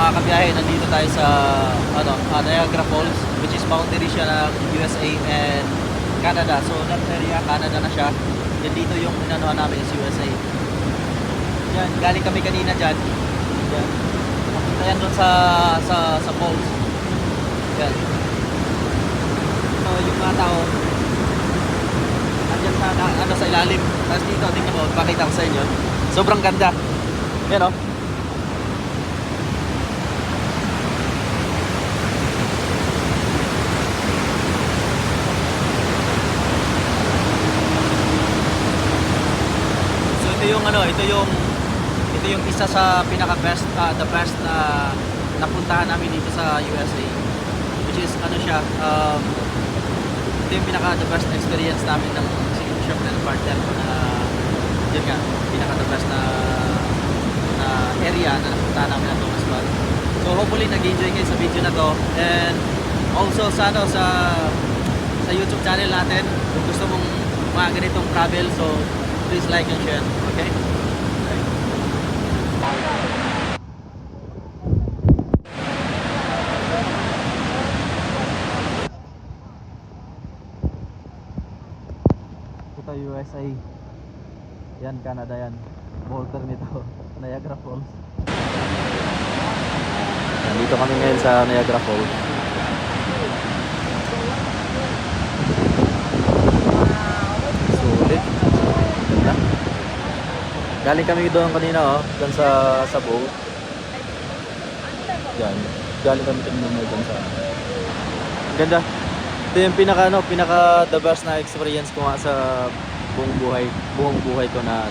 mga kabiyahe, nandito tayo sa Niagara Falls, which is boundary siya ng USA and Canada. So that area, Canada na siya. Then dito yung inanuhan namin is USA. Yan, galing kami kanina dyan. Yan. Nakita yan doon sa falls. Yan. So yung mga tao, andyan sa ilalim. Tapos dito, tingnan mo, pakita ko sa inyo. Sobrang ganda. Yan o. Ito yung isa sa pinaka best the best na napuntahan namin dito sa USA, which is siya, ito yung pinaka the best experience namin ng syempre ng partner ko na yun nga, pinaka the best na area na napuntahan namin ng Thomas Park. So hopefully nag-enjoy kayo sa video na to, and also sa YouTube channel natin, kung gusto mong mga ganitong travel, so please like and share, okay? Ito USA. Yan, Canada yan. Border nito, Niagara Falls. Nandito kami ngayon sa Niagara Falls. Sulit. Ganda. Galing kami doon kanina, doon sa boat. Yan. Galing kami kanina doon sa ganda. Ito yung pinaka the best na experience ko nga sa buong buhay ko na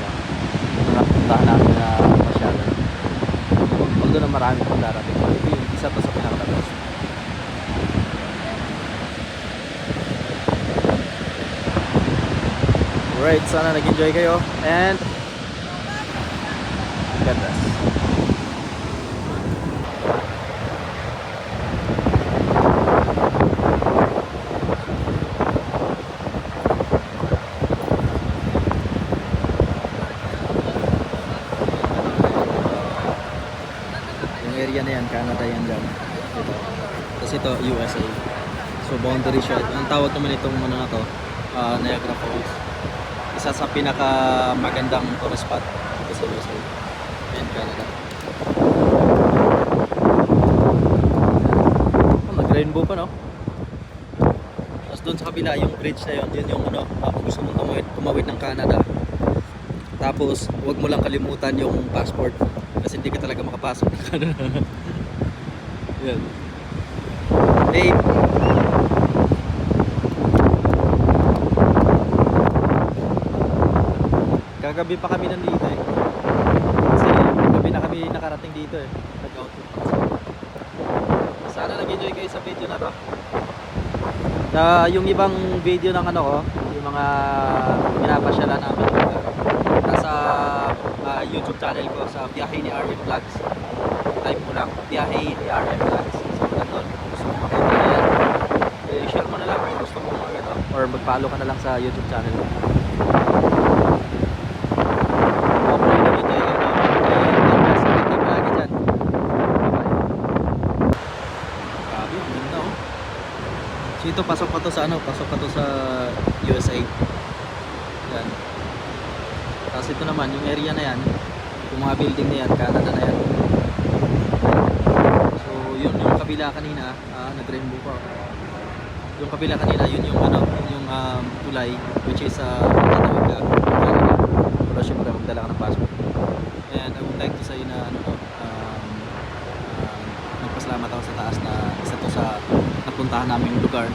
napuntahan namin na masyado. Although na marami pang darating. Ito yung isa pa sa pinaka the best. Alright, sana nag-enjoy kayo and God bless. Area na yan, Canada yan dyan. Ito. Tapos ito, USA. So boundary siya. Ang tawag naman itong na to, Niagara Falls. Isa sa pinaka magandang tourist spot dito sa USA and Canada. Nag-rainbow pa, no? Tapos doon sa kabila, yung bridge na yun, yun yung kung gusto mong tumawid ng Canada. Tapos, huwag mo lang kalimutan yung passport. Kasi hindi ka talaga makapasok ng Canada. Yan. Hey! Kagabi pa kami nandito eh. Kasi kagabi na kami nakarating dito eh. Nag-outfit pa kasi. Sana nag-enjoy kayo sa video na to. Yung ibang video ng yung mga pinapasyalan namin nasa YouTube channel ko sa Biyahe ni RM Vlogs. Type mo lang Biyahe ni RM Vlogs. So doon, gusto mo makita na yan, share mo na lang kung gusto mo makita, or mag-follow ka na lang sa YouTube channel ko. Hopefully nag-enjoy kayo, and best ka lagi dyan. Bye-bye. Grabe, ganda oh. So ito, pasok pa to sa USA. Yan. Tapos ito naman, yung area na yan, yung mga building na yan, Canada na yan. So yun yung kabila kanina, nag-rainbow pa. Yung kabila kanina, yun yung tulay, which is tatawid ka Canada. Wala syempre magdala ka ng passport. And I would like to say na nagpasalamat ako sa taas na isa to sa napuntahan naming lugar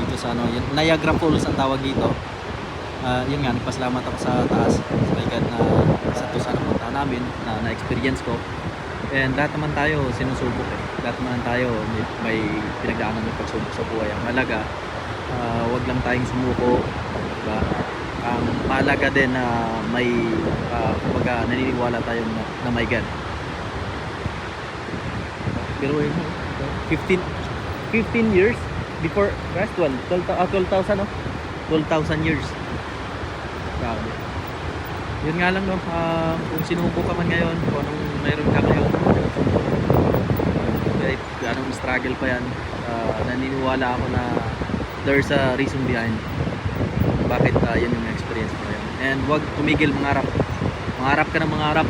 dito sa Niagara Falls ang tawag dito. Yun nga, nagpasalamat ako sa taas sa God na isa to sa napuntahan namin na experience ko. And lahat naman tayo sinusubok eh. Lahat naman tayo may pinagdaanan ng pagsubok sa buhay. Ang mahalaga, wag lang tayong sumuko, diba? Ang mahalaga din na may kumbaga naniniwala tayo na may God. Pero 15 years before Christ, 12,000 no? 12,000 years. Grabe. Yun nga lang no, kung sinuko ka man ngayon, kung anong mayroon ka ngayon, struggle pa yan. Naniniwala ako na there's a reason behind bakit yan yung experience mo yan. And wag tumigil mangarap. Mangarap ka ng mangarap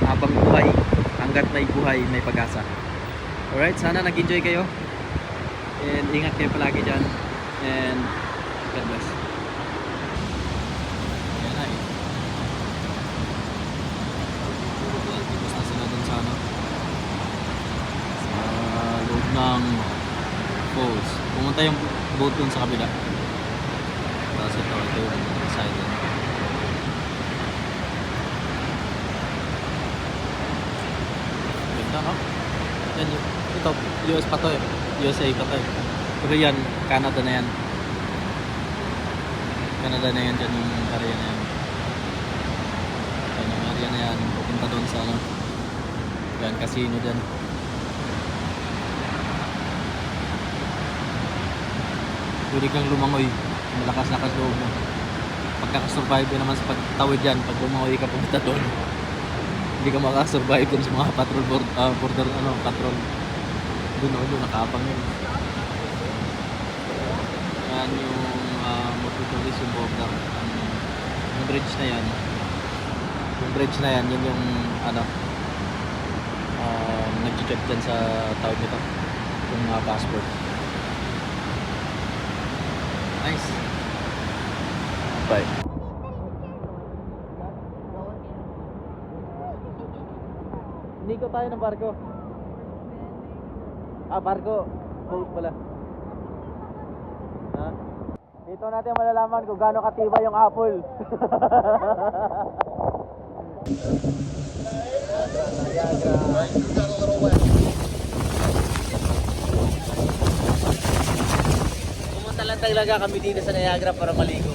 habang buhay. Hanggat may buhay, may pag-asa. Alright, sana nag-enjoy kayo. And ingat kayo palagi dyan. And God bless. Ayan na eh. Tapos na sila dun sa ano, sa loob ng falls. Pumunta yung boat dun sa kabila. Tapos ito yung side. Ganda no? Yan, ito, US pa to eh. USA pa to eh. Pero yan, Canada na yan. Canada na yan dyan yung area na yan. Yan yung area na yan. Pupunta doon sa ano. Yan, casino dyan. Pwede kang lumangoy. Malakas na loob mo. Pagkakasurvive naman sa pagtawid yan. Pag lumangoy ka pumunta doon, hindi ka makasurvive dun sa mga patrol border patrol. Doon nakaapang yun. Yan yung mototourist yung buhok na yung bridge na yan. Yung bridge na yan, yun yung nag-check dyan sa tawag nito, yung mga passport. Nice. Bye. Niko tayo ng barko. Barko. Boat pala. Ha? Dito natin malalaman kung gaano katibay yung apple. Pumunta lang talaga kami dito sa Niagara para maligo.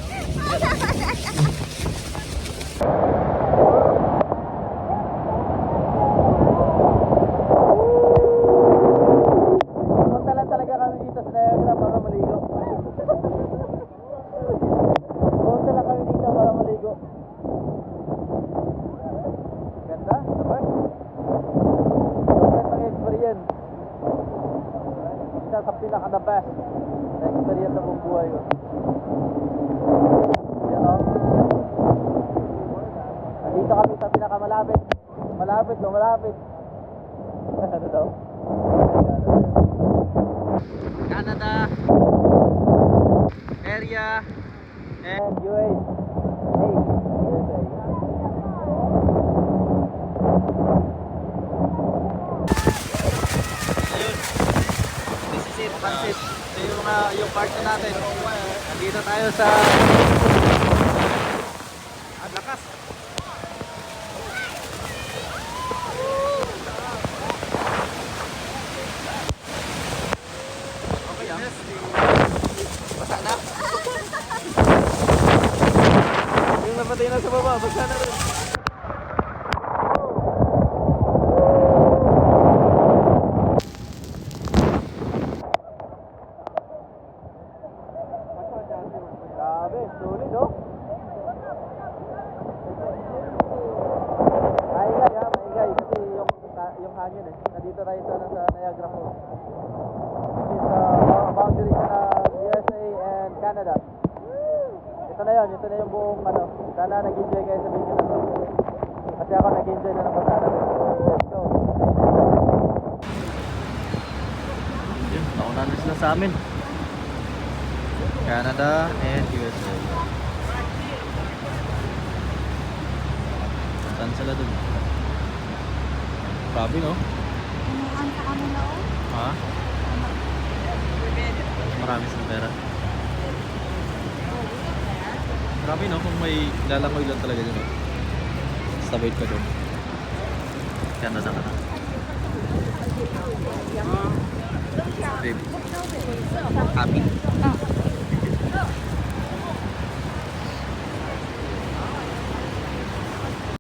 Sa pinaka-the best na experience sa buong buhay ko. Yan o. Nandito kami sa pinaka-malapit. Malapit. Ano daw? Canada area and USA. Pansit. Ito yung part na natin. Nandito tayo sa lakas. Okay ah. Basa na. Yung napatay na sa baba, basa na rin. Grabe, sulit no? Maingay kasi yung hangin eh. Nandito tayo sa Niagara Falls, which is boundary na USA and Canada. Ito na yung buong sana nag-enjoy kayo sa video na to. Kasi ako nag-enjoy na ng pasada. Let's go. Yun, nauna na sila sa amin. Canada and USA. Saan sila dun? Grabe no? Kumuhaan ka kami na o? Ha? Marami silang pera. Grabe no? Kung may lalangoy lang talaga dun. Stabate ka dun. Canada ka na. Babe. Happy?